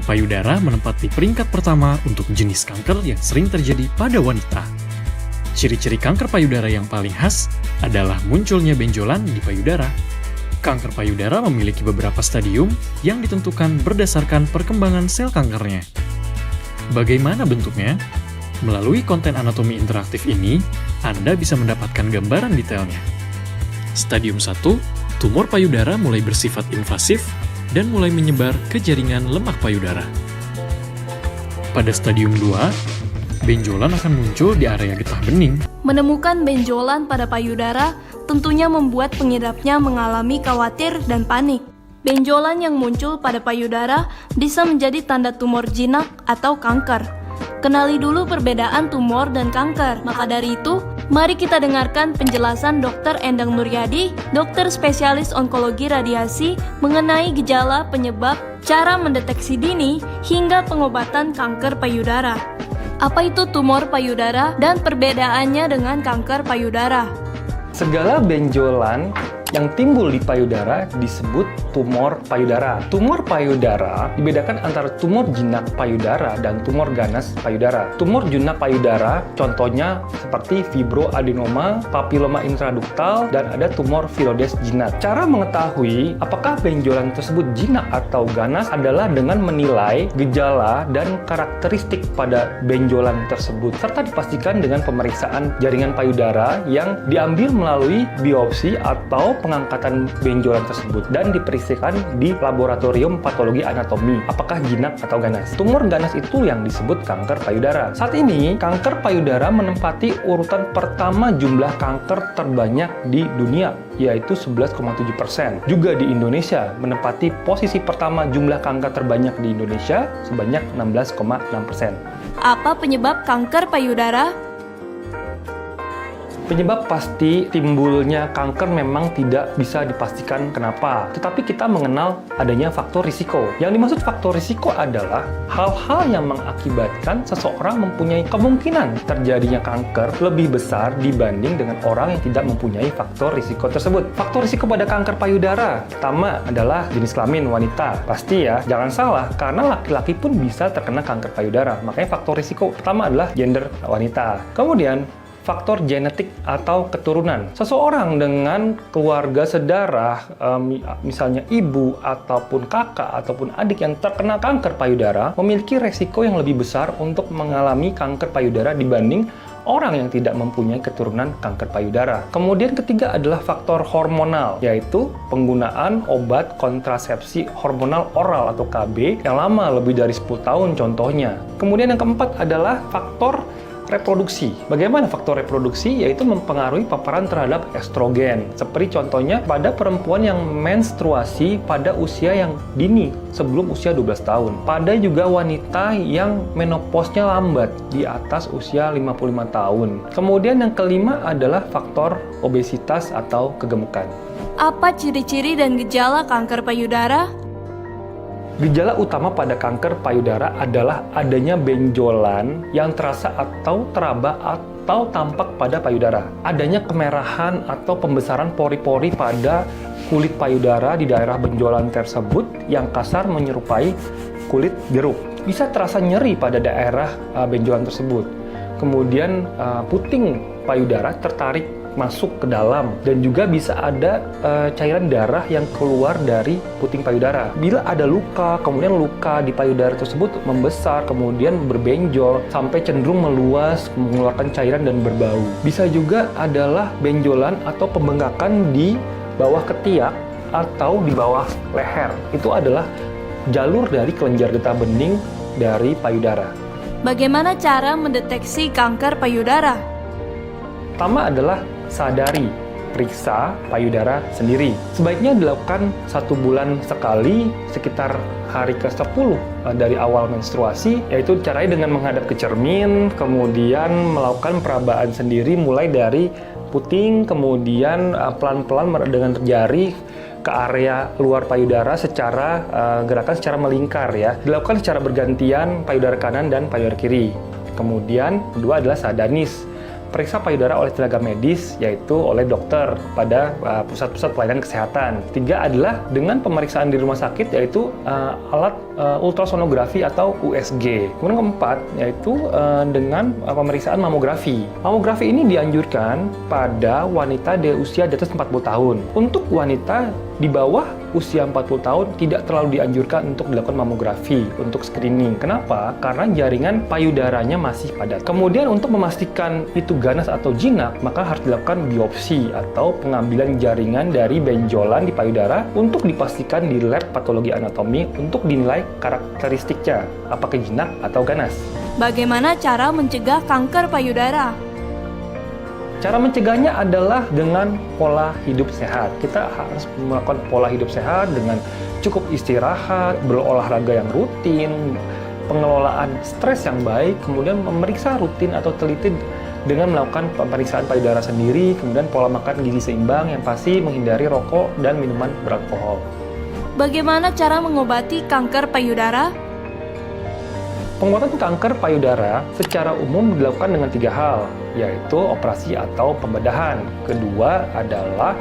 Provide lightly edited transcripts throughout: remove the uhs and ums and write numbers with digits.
Kanker payudara menempati peringkat pertama untuk jenis kanker yang sering terjadi pada wanita. Ciri-ciri kanker payudara yang paling khas adalah munculnya benjolan di payudara. Kanker payudara memiliki beberapa stadium yang ditentukan berdasarkan perkembangan sel kankernya. Bagaimana bentuknya? Melalui konten anatomi interaktif ini, Anda bisa mendapatkan gambaran detailnya. Stadium 1, tumor payudara mulai bersifat invasif dan mulai menyebar ke jaringan lemak payudara. Pada stadium 2, benjolan akan muncul di area getah bening. Menemukan benjolan pada payudara tentunya membuat pengidapnya mengalami khawatir dan panik. Benjolan yang muncul pada payudara bisa menjadi tanda tumor jinak atau kanker. Kenali dulu perbedaan tumor dan kanker. Maka dari itu, mari kita dengarkan penjelasan Dr. Endang Nuryadi, dokter spesialis onkologi radiasi, mengenai gejala, penyebab, cara mendeteksi dini, hingga pengobatan kanker payudara. Apa itu tumor payudara dan perbedaannya dengan kanker payudara? Segala benjolan yang timbul di payudara disebut tumor payudara. Tumor payudara dibedakan antara tumor jinak payudara dan tumor ganas payudara. Tumor jinak payudara contohnya seperti fibroadenoma, papiloma intraduktal, dan ada tumor viroides jinak. Cara mengetahui apakah benjolan tersebut jinak atau ganas adalah dengan menilai gejala dan karakteristik pada benjolan tersebut, serta dipastikan dengan pemeriksaan jaringan payudara yang diambil melalui biopsi atau pengangkatan benjolan tersebut dan diperiksakan di laboratorium patologi anatomi apakah jinak atau ganas. Tumor ganas itu yang disebut kanker payudara. Saat ini, kanker payudara menempati urutan pertama jumlah kanker terbanyak di dunia, yaitu 11,7%. Juga di Indonesia menempati posisi pertama jumlah kanker terbanyak di Indonesia sebanyak 16,6%. Apa penyebab kanker payudara? Penyebab pasti timbulnya kanker memang tidak bisa dipastikan kenapa. Tetapi kita mengenal adanya faktor risiko. Yang dimaksud faktor risiko adalah hal-hal yang mengakibatkan seseorang mempunyai kemungkinan terjadinya kanker lebih besar dibanding dengan orang yang tidak mempunyai faktor risiko tersebut. Faktor risiko pada kanker payudara pertama adalah jenis kelamin wanita. Pasti ya, jangan salah, karena laki-laki pun bisa terkena kanker payudara. Makanya faktor risiko pertama adalah gender wanita. Kemudian faktor genetik atau keturunan. Seseorang dengan keluarga sedarah, misalnya ibu ataupun kakak ataupun adik yang terkena kanker payudara, memiliki resiko yang lebih besar untuk mengalami kanker payudara dibanding orang yang tidak mempunyai keturunan kanker payudara. Kemudian ketiga adalah faktor hormonal, yaitu penggunaan obat kontrasepsi hormonal oral atau KB yang lama lebih dari 10 tahun contohnya. Kemudian yang keempat adalah faktor reproduksi. Bagaimana faktor reproduksi? Yaitu mempengaruhi paparan terhadap estrogen. Seperti contohnya pada perempuan yang menstruasi pada usia yang dini, sebelum usia 12 tahun. Pada juga wanita yang menopausnya lambat, di atas usia 55 tahun. Kemudian yang kelima adalah faktor obesitas atau kegemukan. Apa ciri-ciri dan gejala kanker payudara? Gejala utama pada kanker payudara adalah adanya benjolan yang terasa atau teraba atau tampak pada payudara. Adanya kemerahan atau pembesaran pori-pori pada kulit payudara di daerah benjolan tersebut yang kasar menyerupai kulit jeruk. Bisa terasa nyeri pada daerah benjolan tersebut. Kemudian puting payudara tertarik masuk ke dalam, dan juga bisa ada cairan darah yang keluar dari puting payudara. Bila ada luka, kemudian luka di payudara tersebut membesar, kemudian berbenjol sampai cenderung meluas, mengeluarkan cairan dan berbau. Bisa juga adalah benjolan atau pembengkakan di bawah ketiak atau di bawah leher. Itu adalah jalur dari kelenjar getah bening dari payudara. Bagaimana cara mendeteksi kanker payudara? Pertama adalah sadari, periksa payudara sendiri. Sebaiknya dilakukan 1 bulan sekali sekitar hari ke-10 dari awal menstruasi, yaitu caranya dengan menghadap ke cermin, kemudian melakukan perabaan sendiri mulai dari puting, kemudian pelan-pelan dengan jari ke area luar payudara secara gerakan secara melingkar ya. Dilakukan secara bergantian payudara kanan dan payudara kiri. Kemudian kedua adalah sadanis. periksa payudara oleh tenaga medis, yaitu oleh dokter pada pusat-pusat pelayanan kesehatan. 3 adalah dengan pemeriksaan di rumah sakit, yaitu alat ultrasonografi atau USG. Kemudian keempat, yaitu dengan pemeriksaan mamografi. Mamografi ini dianjurkan pada wanita di usia di atas 40 tahun. Untuk wanita di bawah usia 40 tahun tidak terlalu dianjurkan untuk dilakukan mamografi untuk screening. Kenapa? Karena jaringan payudaranya masih padat. Kemudian untuk memastikan itu ganas atau jinak, maka harus dilakukan biopsi atau pengambilan jaringan dari benjolan di payudara untuk dipastikan di lab patologi anatomi untuk dinilai karakteristiknya, apakah jinak atau ganas. Bagaimana cara mencegah kanker payudara? Cara mencegahnya adalah dengan pola hidup sehat. Kita harus melakukan pola hidup sehat dengan cukup istirahat, berolahraga yang rutin, pengelolaan stres yang baik, kemudian memeriksa rutin atau teliti dengan melakukan pemeriksaan payudara sendiri, kemudian pola makan gizi seimbang yang pasti menghindari rokok dan minuman beralkohol. Bagaimana cara mengobati kanker payudara? Pengobatan kanker payudara secara umum dilakukan dengan 3 hal, yaitu operasi atau pembedahan. Kedua adalah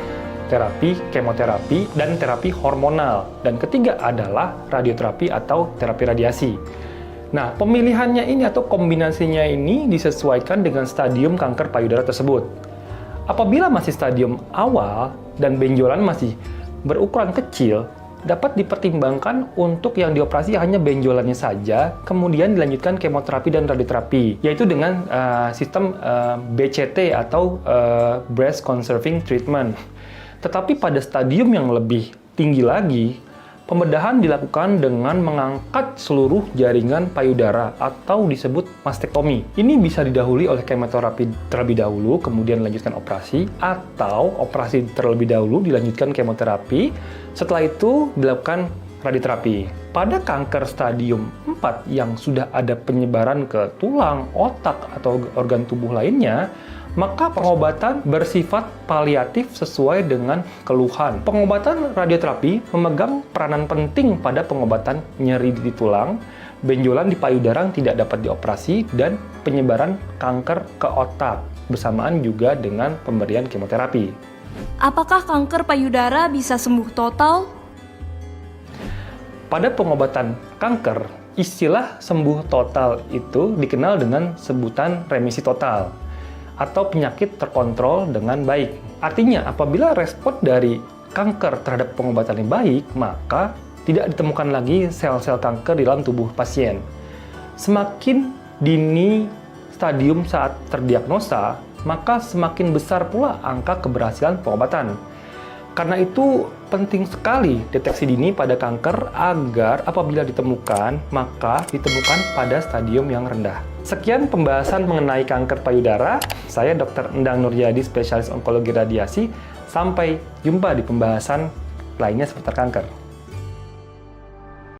terapi kemoterapi dan terapi hormonal. Dan ketiga adalah radioterapi atau terapi radiasi. Nah, pemilihannya ini atau kombinasinya ini disesuaikan dengan stadium kanker payudara tersebut. Apabila masih stadium awal dan benjolan masih berukuran kecil, dapat dipertimbangkan untuk yang dioperasi hanya benjolannya saja, kemudian dilanjutkan kemoterapi dan radioterapi, yaitu dengan sistem BCT atau Breast Conserving Treatment. Tetapi pada stadium yang lebih tinggi lagi, pembedahan dilakukan dengan mengangkat seluruh jaringan payudara atau disebut mastektomi. Ini bisa didahului oleh kemoterapi terlebih dahulu, kemudian dilanjutkan operasi, atau operasi terlebih dahulu dilanjutkan kemoterapi, setelah itu dilakukan radioterapi. Pada kanker stadium 4 yang sudah ada penyebaran ke tulang, otak, atau organ tubuh lainnya, maka pengobatan bersifat paliatif sesuai dengan keluhan. Pengobatan radioterapi memegang peranan penting pada pengobatan nyeri di tulang, benjolan di payudara yang tidak dapat dioperasi, dan penyebaran kanker ke otak, bersamaan juga dengan pemberian kemoterapi. Apakah kanker payudara bisa sembuh total? Pada pengobatan kanker, istilah sembuh total itu dikenal dengan sebutan remisi total atau penyakit terkontrol dengan baik. Artinya, apabila respon dari kanker terhadap pengobatan yang baik, maka tidak ditemukan lagi sel-sel kanker di dalam tubuh pasien. Semakin dini stadium saat terdiagnosa, maka semakin besar pula angka keberhasilan pengobatan. Karena itu penting sekali deteksi dini pada kanker agar apabila ditemukan, maka ditemukan pada stadium yang rendah. Sekian pembahasan mengenai kanker payudara. Saya Dr. Endang Nuryadi, spesialis onkologi radiasi. Sampai jumpa di pembahasan lainnya seputar kanker.